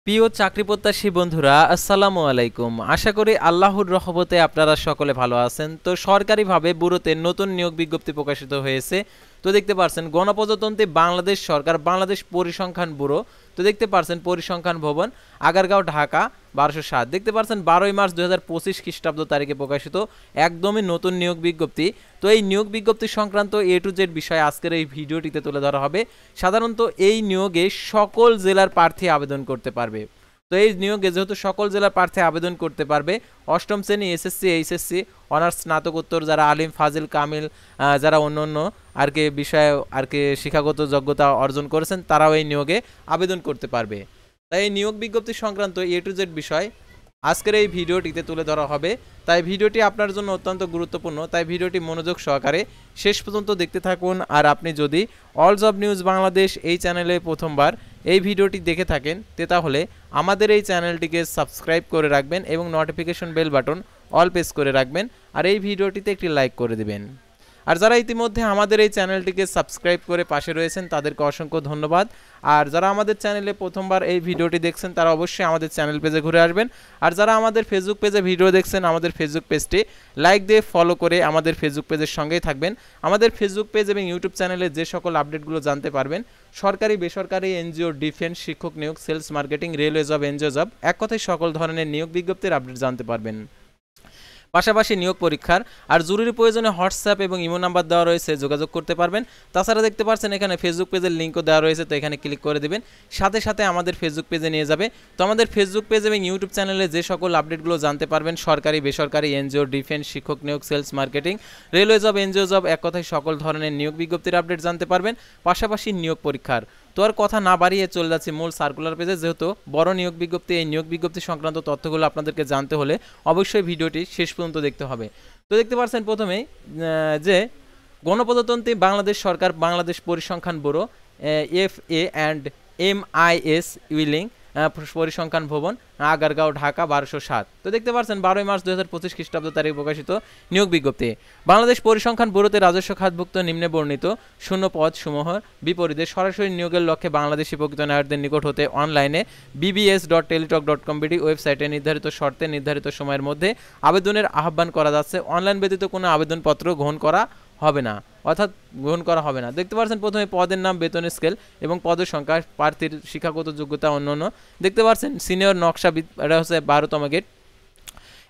প্রিয় চাকরি প্রত্যাশী বন্ধুরা, আসসালামু আলাইকুম। আশা করি আল্লাহর রহমতে আপনারা সকলে ভালো আছেন। তো সরকারিভাবে ব্যুরোতে নতুন নিয়োগ বিজ্ঞপ্তি প্রকাশিত হয়েছে। তো দেখতে পাচ্ছেন গণপ্রজাতন্ত্রী বাংলাদেশ সরকার বাংলাদেশ পরিসংখ্যান ব্যুরো। তো দেখতে পাচ্ছেন পরিসংখ্যান ভবন, আগারগাঁও, ঢাকা 1207। দেখতে পাচ্ছেন 12ই মার্চ 2025 খ্রিস্টাব্দ তারিখে প্রকাশিত একদমই নতুন নিয়োগ বিজ্ঞপ্তি। তো এই নিয়োগ বিজ্ঞপ্তি সংক্রান্ত এ টু জেড বিষয় আজকের এই ভিডিওটিতে তুলে ধরা হবে। সাধারণত এই নিয়োগে সকল জেলার প্রার্থী আবেদন করতে পারবে। তো এই নিয়োগে যেহেতু সকল জেলার প্রার্থী আবেদন করতে পারবে, অষ্টম শ্রেণী, এসএসসি, এইচএসসি, অনার্স, স্নাতকোত্তর, যারা আলিম, ফাজিল, কামিল, যারা অন্য অন্য আর কি বিষয়ে আর কি শিক্ষাগত যোগ্যতা অর্জন করেছেন, তারাও এই নিয়োগে আবেদন করতে পারবে। তাই এই নিয়োগ বিজ্ঞপ্তি সংক্রান্ত এ টু জেড বিষয় আজকের এই ভিডিওটিতে তুলে ধরা হবে। তাই ভিডিওটি আপনার জন্য অত্যন্ত গুরুত্বপূর্ণ, তাই ভিডিওটি মনোযোগ সহকারে শেষ পর্যন্ত দেখতে থাকুন। আর আপনি যদি অল জব নিউজ বাংলাদেশ এই চ্যানেলে প্রথমবার এই ভিডিওটি দেখে থাকেন, তাহলে আমাদের এই চ্যানেলটিকে সাবস্ক্রাইব করে রাখবেন এবং notification bell button all press করে রাখবেন, আর এই ভিডিওটিতে একটি লাইক করে দিবেন। আর যারা ইতিমধ্যে আমাদের এই চ্যানেলটিকে সাবস্ক্রাইব করে পাশে রয়েছেন, তাদেরকে অসংখ্য ধন্যবাদ। আর যারা আমাদের চ্যানেলে প্রথমবার এই ভিডিওটি দেখছেন, তারা অবশ্যই আমাদের চ্যানেল পেজে ঘুরে আসবেন। আর যারা আমাদের ফেসবুক পেজে ভিডিও দেখছেন, আমাদের ফেসবুক পেজটি লাইক দিয়ে ফলো করে আমাদের ফেসবুক পেজের সঙ্গেই থাকবেন। আমাদের ফেসবুক পেজ এবং ইউটিউব চ্যানেলে যে সকল আপডেটগুলো জানতে পারবেন, সরকারি, বেসরকারি, এনজিও, ডিফেন্স, শিক্ষক নিয়োগ, sales, marketing, railway job, NGO job, এক কথায় সকল ধরনের নিয়োগ বিজ্ঞপ্তির আপডেট জানতে পারবেন। পাশাপাশি নিয়োগ পরীক্ষার আর জরুরি প্রয়োজনে হোয়াটসঅ্যাপ এবং ইমো নাম্বার দেওয়া রয়েছে, যোগাযোগ করতে পারবেন। তাছাড়া দেখতে পাচ্ছেন এখানে ফেসবুক পেজের লিঙ্কও দেওয়া রয়েছে, তো এখানে ক্লিক করে দেবেন, সাথে সাথে আমাদের ফেসবুক পেজে নিয়ে যাবে। তো আমাদের ফেসবুক পেজ এবং ইউটিউব চ্যানেলে যে সকল আপডেটগুলো জানতে পারবেন, সরকারি, বেসরকারি, এনজিও, ডিফেন্স, শিক্ষক নিয়োগ, sales, marketing, railway job, NGO job, এক কথায় সকল ধরনের নিয়োগ বিজ্ঞপ্তির আপডেট জানতে পারবেন। পাশাপাশি নিয়োগ পরীক্ষার। তো আর কথা না বাড়িয়ে চলে যাচ্ছি মূল সার্কুলার পেজে। যেহেতু বড় নিয়োগ বিজ্ঞপ্তি, এই নিয়োগ বিজ্ঞপ্তি সংক্রান্ত তথ্যগুলো আপনাদেরকে জানতে হলে অবশ্যই ভিডিওটি শেষ পর্যন্ত দেখতে হবে। তো দেখতে পাচ্ছেন প্রথমেই যে গণপ্রজাতন্ত্রী বাংলাদেশ সরকার বাংলাদেশ পরিসংখ্যান bureau, FA and MIS willing পরিসংখ্যান ভবন, আগারগাঁও, ঢাকা 1207। তো দেখতে পাচ্ছেন 12ই মার্চ 2025 খ্রিস্টাব্দ তারিখে প্রকাশিত নিয়োগ বিজ্ঞপ্তি। বাংলাদেশ পরিসংখ্যান ব্যুরোতে রাজস্ব খাতভুক্ত নিম্নে বর্ণিত শূন্য পদ সমূহের বিপরীতে সরাসরি নিয়োগের লক্ষ্যে বাংলাদেশি প্রকৃত নাগরিকদের নিকট হতে অনলাইনে bbs.teletalk.com ওয়েবসাইটে নির্ধারিত শর্তে নির্ধারিত সময়ের মধ্যে আবেদনের আহ্বান করা যাচ্ছে। অনলাইন ব্যতীত কোনো আবেদনপত্র গ্রহণ করা হবে না, অর্থাৎ গ্রহণ করা হবে না। দেখতে পাচ্ছেন প্রথমে পদের নাম, বেতনের স্কেল এবং পদের সংখ্যা, প্রার্থীর শিক্ষাগত যোগ্যতা অন্যান্য। দেখতে পাচ্ছেন সিনিয়র নকশাবিদ, এটা হচ্ছে 12তম গেট,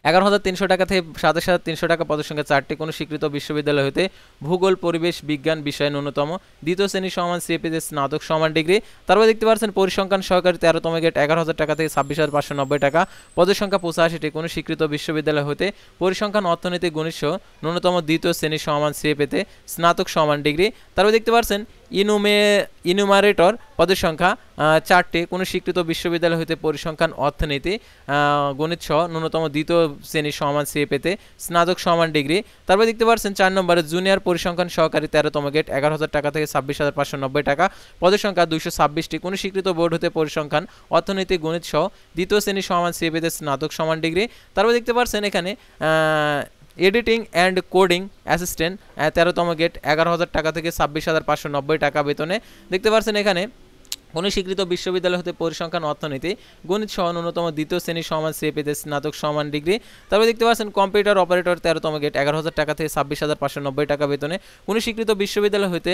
11,300 টাকা থেকে 27,300 টাকা। পদের সংখ্যা 4টি। কোনো স্বীকৃত বিশ্ববিদ্যালয় হতে ভূগোল, পরিবেশ বিজ্ঞান বিষয়ে ন্যূনতম দ্বিতীয় শ্রেণী সমান সিএপিতে স্নাতক সমান ডিগ্রি। তারপর দেখতে পাচ্ছেন পরিসংখ্যান সহকারী 13তম গেট, 11,000 টাকা থেকে 26,590 টাকা। পদের সংখ্যা 85টি। কোনো স্বীকৃত বিশ্ববিদ্যালয় হতে পরিসংখ্যান, অর্থনীতি, গণিত সহ ন্যূনতম দ্বিতীয় শ্রেণী সমান সিএপিতে স্নাতক সমান ডিগ্রি। তারপর দেখতে পাচ্ছেন ইনুমারেটর, পদের সংখ্যা 4টি। কোনো স্বীকৃত বিশ্ববিদ্যালয় হতে পরিসংখ্যান, অর্থনীতি, গণিত সহ ন্যূনতম দ্বিতীয় শ্রেণী সমান সিএপিতে স্নাতক সমান ডিগ্রি। তারপর দেখতে পাচ্ছেন 4 নম্বরে জুনিয়র পরিসংখ্যান সহকারী 13তম গেট, 11,000 টাকা থেকে 26,590 টাকা। পদের সংখ্যা 226টি। কোনো স্বীকৃত বোর্ড হতে পরিসংখ্যান, অর্থনীতি, গণিত সহ দ্বিতীয় শ্রেণী সমান সিএপিতে স্নাতক সমান ডিগ্রি। তারপর দেখতে পাচ্ছেন এখানে এডিটিং অ্যান্ড কোডিং অ্যাসিস্ট্যান্ট 13তম গেট, 11,000 টাকা থেকে 26,590 টাকা বেতনে। দেখতে পাচ্ছেন এখানে কোনো স্বীকৃত বিশ্ববিদ্যালয় হতে পরিসংখ্যান, অর্থনীতি, গণিত সহ ন্যূনতম দ্বিতীয় শ্রেণী সমান সিএপিতে স্নাতক সমান ডিগ্রি। তারপর দেখতে পাচ্ছেন কম্পিউটার অপারেটর 13তম গেট, 11,000 টাকা থেকে 26,590 টাকা বেতনে। কোনো স্বীকৃত বিশ্ববিদ্যালয় হতে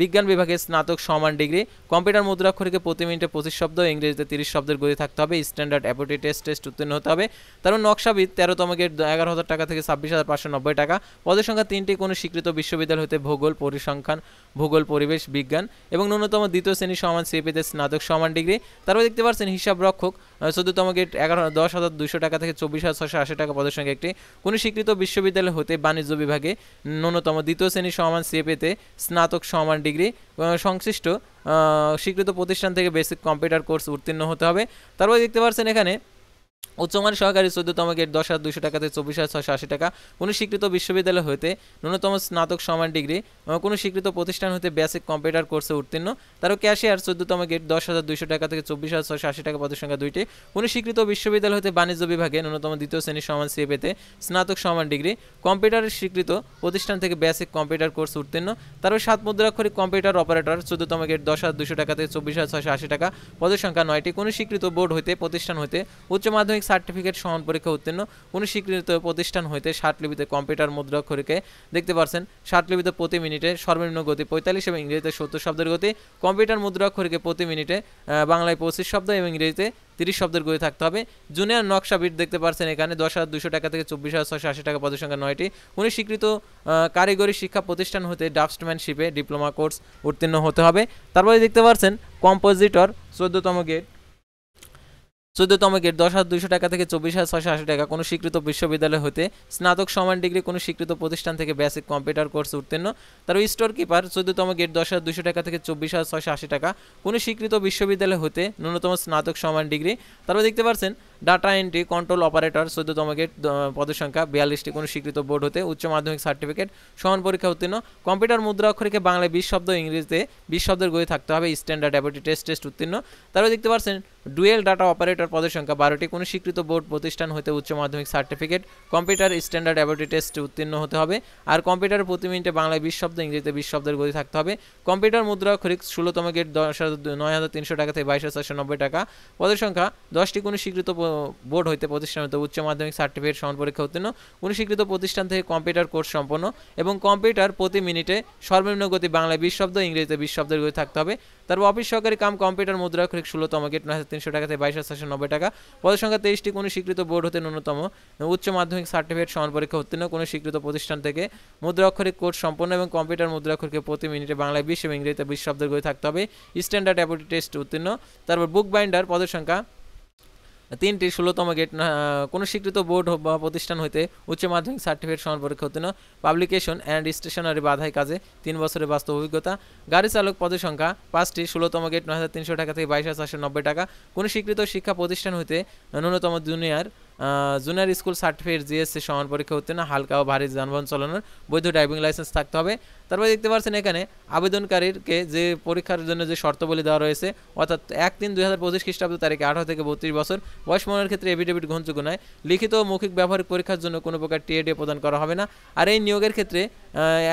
বিজ্ঞান বিভাগে স্নাতক সমান ডিগ্রি। কম্পিউটার মুদ্রাক্ষরিকে প্রতি মিনিটে 25 শব্দ, ইংরেজিতে 30 শব্দের গতি থাকতে হবে। স্ট্যান্ডার্ড অ্যাপটিটিউড টেস্ট উত্তীর্ণ হতে হবে। তারপর নকশাবিদ 13তম গেট, 11,000 টাকা থেকে 26,590 টাকা। পদের সংখ্যা 3টি। কোনো স্বীকৃত বিশ্ববিদ্যালয় হতে ভূগোল, পরিসংখ্যান, ভূগোল, পরিবেশ বিজ্ঞান এবং ন্যূনতম দ্বিতীয় শ্রেণী সমান সিএপিতে স্নাতক সমান ডিগ্রি। তারপর দেখতে পাচ্ছেন হিসাব রক্ষক 14তম গেট, 10,200 টাকা থেকে 24,680 টাকা। পদের সংখ্যা 1টি। কোনো স্বীকৃত বিশ্ববিদ্যালয় হতে বাণিজ্য বিভাগে ন্যূনতম দ্বিতীয় শ্রেণী সমান সিএপিতে স্নাতক সমান ডিগ্রি। সংশ্লিষ্ট স্বীকৃত প্রতিষ্ঠান থেকে বেসিক কম্পিউটার কোর্স উত্তীর্ণ হতে হবে। তারপর দেখতে পাচ্ছেন এখানে উচ্চমানের সহকারী 14তম গ্রেড 10,200 টাকা থেকে 24,680 টাকা। কোনো স্বীকৃত বিশ্ববিদ্যালয় হইতে ন্যূনতম স্নাতক সমান ডিগ্রি, কোনো স্বীকৃত প্রতিষ্ঠান হইতে বেসিক কম্পিউটার কোর্সে উত্তীর্ণ। তারও ক্যাশিয়ার 14তম গ্রেড 10,200 টাকা থেকে 24,680 টাকা, পদের সংখ্যা 2টি। কোনো স্বীকৃত বিশ্ববিদ্যালয় হইতে বাণিজ্য বিভাগে ন্যূনতম দ্বিতীয় শ্রেণীর সমান সিএ পেতে স্নাতক সমান ডিগ্রি, কম্পিউটারের স্বীকৃত প্রতিষ্ঠান থেকে বেসিক কম্পিউটার কোর্স উত্তীর্ণ। তারও 7 মুদ্রাক্ষরিক কম্পিউটার অপারেটর 14তম গ্রেড 10,200 টাকা থেকে 24,680 টাকা, পদের সংখ্যা 9টি। কোনো স্বীকৃত বোর্ড হইতে প্রতিষ্ঠান হইতে উচ্চ মাধ্যমিক সার্টিফিকেট সমান পরীক্ষা উত্তীর্ণ। কোনো স্বীকৃত প্রতিষ্ঠান হইতে 60 লিপিতে কম্পিউটার মুদ্রাক্ষরিকে দেখতে পাচ্ছেন 60 লিপিতে প্রতি মিনিটে সর্বনিম্ন গতি 45 এবং ইংরেজিতে 70 শব্দের গতি। কম্পিউটার মুদ্রাক্ষরিকে প্রতি মিনিটে বাংলায় 25 শব্দ এবং ইংরেজিতে 30 শব্দের গতি থাকতে হবে। জুনিয়র নকশাবিদ দেখতে পাচ্ছেন এখানে 10,200 টাকা থেকে 24,680 টাকা, পদের সংখ্যা 9টি। কোনো স্বীকৃত কারিগরি শিক্ষা প্রতিষ্ঠান হতে ড্রাফটসম্যানশিপে ডিপ্লোমা কোর্স উত্তীর্ণ হতে হবে। তারপরে দেখতে পাচ্ছেন কম্পোজিটর 14তম গ্রেড 10,200 টাকা থেকে 24,680 টাকা, কোনো স্বীকৃত বিশ্ববিদ্যালয় হতে স্নাতক সমান ডিগ্রি, কোনো স্বীকৃত প্রতিষ্ঠান থেকে বেসিক কম্পিউটার কোর্স উত্তীর্ণ। তার স্টোর কিপার 14তম গ্রেড 10,200 টাকা থেকে 24,680 টাকা, কোনো স্বীকৃত বিশ্ববিদ্যালয় হতে ন্যূনতম স্নাতক সমান ডিগ্রি। তারপর দেখতে পাচ্ছেন ডাটা এন্ট্রি কন্ট্রোল অপারেটর 14তম গ্রেড, পদের সংখ্যা 42টি, কোনো স্বীকৃত বোর্ড হতে উচ্চ মাধ্যমিক সার্টিফিকেট সমান পরীক্ষা উত্তীর্ণ। কম্পিউটার মুদ্রা অক্ষরিকে বাংলায় 20 শব্দ, ইংরেজিতে 20 শব্দের গতি থাকতে হবে, স্ট্যান্ডার্ড অ্যাবিলিটি টেস্ট উত্তীর্ণ। তারপর দেখতে পাচ্ছেন ডুয়েল ডাটা অপারেটর, পদের সংখ্যা 12টি, কোনো স্বীকৃত বোর্ড প্রতিষ্ঠান হতে উচ্চ মাধ্যমিক certificate computer standard ability test উত্তীর্ণ হতে হবে। আর কম্পিউটার প্রতি মিনিটে বাংলায় 20 শব্দ, ইংরেজিতে 20 শব্দের গতি থাকতে হবে। কম্পিউটার মুদ্রা অক্ষরিক 16তম গ্রেড 9,300 টাকা থেকে 22,490 টাকা, পদের সংখ্যা 10টি, কোনো স্বীকৃত বোর্ড হইতে প্রতিষ্ঠান হতে উচ্চ মাধ্যমিক সার্টিফিকেট সমান পরীক্ষা উত্তীর্ণ। কোনো স্বীকৃত প্রতিষ্ঠান থেকে কম্পিউটার কোর্স সম্পন্ন এবং কম্পিউটার প্রতি মিনিটে সর্বনিম্ন গতি বাংলায় 20 শব্দ, ইংরেজিতে 20 শব্দের গতি থাকতে হবে। তারপর অফিস সহকারী কাম কম্পিউটার মুদ্রা অক্ষরিক 16তম গ্রেড 9,300 টাকা থেকে 22,490 টাকা, পদের সংখ্যা 23টি, কোনো স্বীকৃত বোর্ড হতে ন্যূনতম উচ্চ মাধ্যমিক সার্টিফিকেট সমান পরীক্ষা উত্তীর্ণ। কোনো স্বীকৃত প্রতিষ্ঠান থেকে মুদ্রা অক্ষরিক কোর্স সম্পন্ন এবং কম্পিউটার মুদ্রা অক্ষরিকে প্রতি মিনিটে বাংলায় 20 এবং ইংরেজিতে 20 শব্দের গতি থাকতে হবে, স্ট্যান্ডার্ড অ্যাবিলিটি টেস্ট উত্তীর্ণ। তারপর বুক বাইন্ডার, পদের সংখ্যা 3টি, 16তম গ্রেড, কোনো স্বীকৃত বোর্ড বা প্রতিষ্ঠান হইতে উচ্চ মাধ্যমিক সার্টিফিকেট সমান পরীক্ষা উত্তীর্ণ। পাবলিকেশন অ্যান্ড স্টেশনারি বাধাই কাজে 3 বছরের বাস্তব অভিজ্ঞতা। গাড়ি চালক, পদের সংখ্যা 5টি, 16তম গ্রেড 9,300 টাকা থেকে 22,490 টাকা, কোনো স্বীকৃত শিক্ষা প্রতিষ্ঠান হইতে ন্যূনতম জুনিয়র স্কুল সার্টিফিকেট জিএসসি সমান পরীক্ষা উত্তীর্ণ। হালকা ও ভারী যানবাহন চালানোর বৈধ ড্রাইভিং লাইসেন্স থাকতে হবে। তারপরে দেখতে পাচ্ছেন এখানে আবেদনকারীকে যে পরীক্ষার জন্য যে শর্তাবলী দেওয়া রয়েছে, অর্থাৎ 1/3/2025 খ্রিস্টাব্দ তারিখে 18 থেকে 32 বছর বয়স মনের ক্ষেত্রে এফিডেভিট গ্রহণযোগ্য নয়। লিখিত ও মৌখিক ব্যবহারিক পরীক্ষার জন্য কোনো প্রকার টিএডি প্রদান করা হবে না। আর এই নিয়োগের ক্ষেত্রে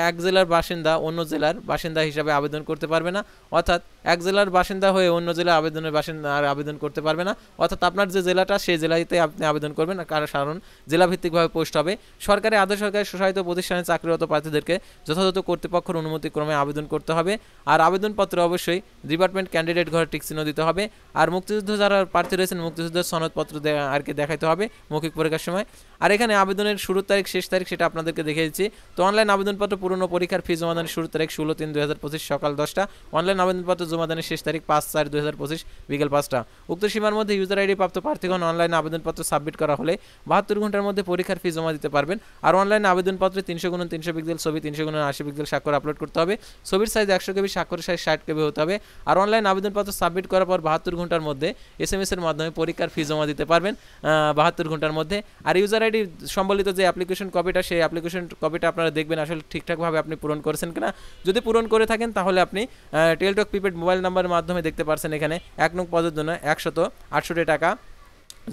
এক জেলার বাসিন্দা অন্য জেলার বাসিন্দা হিসাবে আবেদন করতে পারবে না, অর্থাৎ এক জেলার বাসিন্দা হয়ে অন্য জেলায় আবেদন করতে পারবে না, অর্থাৎ আপনার যে জেলাটা সেই জেলাতে আপনি আবেদন করবেন, কারণ জেলাভিত্তিকভাবে পোস্ট হবে। সরকারি আধা সরকারি স্বশাসিত প্রতিষ্ঠানে চাকরিরত প্রার্থীদেরকে যথাযথ কর্তৃপক্ষের অনুমতি ক্রমে আবেদন করতে হবে। আর আবেদনপত্রে অবশ্যই ডিপার্টমেন্ট ক্যান্ডিডেট ঘরে টিক চিহ্ন দিতে হবে। আর মুক্তিযুদ্ধ যারা প্রার্থী রয়েছেন মুক্তিযুদ্ধের সনদপত্র আর কি দেখাইতে হবে মৌখিক পরীক্ষার সময়। আর এখানে আবেদনের শুরুর তারিখ শেষ তারিখ সেটা আপনাদেরকে দেখিয়ে দিচ্ছি। তো অনলাইন আবেদনপত্র পূরণ ও পরীক্ষার ফি জমাদানের শুরুর তারিখ 16/3/2025 সকাল 10টা। অনলাইন আবেদনপত্র জমাদানের শেষ তারিখ 5/4/2025 বিকেল 5টা। উক্ত সীমার মধ্যে ইউজার আইডি প্রাপ্ত প্রার্থীগণ অনলাইন আবেদনপত্র সাবমিট করা হলে 72 ঘন্টার মধ্যে পরীক্ষার ফি জমা দিতে পারবেন। আর অনলাইন আবেদনপত্রে 300x300 পিক্সেল ছবি, 300x80 পিক্সেল স্বাক্ষর আপলোড করতে হবে। ছবির সাইজ 100 কেবি, স্বাক্ষরের সাইজ 60 কেবি হতে হবে। আর অনলাইন আবেদনপত্র সাবমিট করার পর 72 ঘন্টার মধ্যে SMS এর মাধ্যমে পরীক্ষার ফি জমা দিতে পারবেন 72 ঘন্টার মধ্যে। আর ইউজার আইডি সম্বলিত যে অ্যাপ্লিকেশন কপিটা, সেই অ্যাপ্লিকেশন কপিটা আপনারা দেখবেন আসলে ঠিকঠাকভাবে আপনি পূরণ করেছেন কিনা। যদি পূরণ করে থাকেন তাহলে আপনি টেলটক প্রিপেড মোবাইল নাম্বারের মাধ্যমে দেখতে পারছেন এখানে 1 নং পদের জন্য 168 টাকা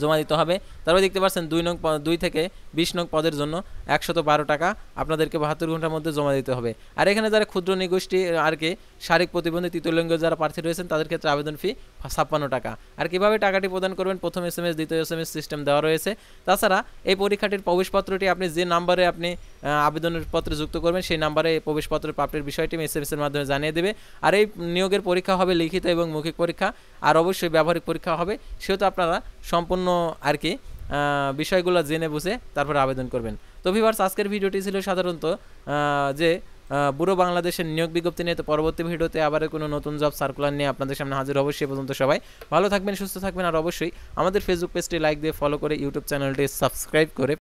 জমা দিতে হবে। তারপরে দেখতে পাচ্ছেন 2 থেকে 20 নং পদের জন্য 112 টাকা আপনাদেরকে 72 ঘন্টার মধ্যে জমা দিতে হবে। আর এখানে যারা ক্ষুদ্র নিগোষ্ঠী আর কি শারীরিক প্রতিবন্ধী তৃতীয় লিঙ্গের যারা প্রার্থী রয়েছেন তাদের ক্ষেত্রে আবেদন ফি 56 টাকা। আর কিভাবে টাকাটি প্রদান করবেন, প্রথম SMS দ্বিতীয় SMS সিস্টেম দেওয়া রয়েছে। তাছাড়া এই পরীক্ষাটির প্রবেশপত্রটি আপনি যে নাম্বারে আপনি আবেদনের পত্রে যুক্ত করবেন সেই নাম্বারে প্রবেশপত্রের প্রাপ্তির বিষয়টি SMS এর মাধ্যমে জানিয়ে দেবে। আর এই নিয়োগের পরীক্ষা হবে লিখিত এবং মৌখিক পরীক্ষা, আর অবশ্যই ব্যবহারিক পরীক্ষা হবে। সেহেতু আপনারা সম্পূর্ণ আর কি বিষয়গুলো জেনে বুঝে তারপর আবেদন করবেন। তো ভিউয়ার্স, আজকের ভিডিওটি ছিল সাধারণত যে বুড়ো বাংলাদেশের নিয়োগ বিজ্ঞপ্তি নিয়ে। তো পরবর্তী ভিডিওতে আবার কোনো নতুন জব সার্কুলার নিয়ে আপনাদের সামনে হাজির অবশ্যই। সে পর্যন্ত সবাই ভালো থাকবেন, সুস্থ থাকবেন। আর অবশ্যই আমাদের ফেসবুক পেজটি লাইক দিয়ে ফলো করে ইউটিউব চ্যানেলটি সাবস্ক্রাইব করে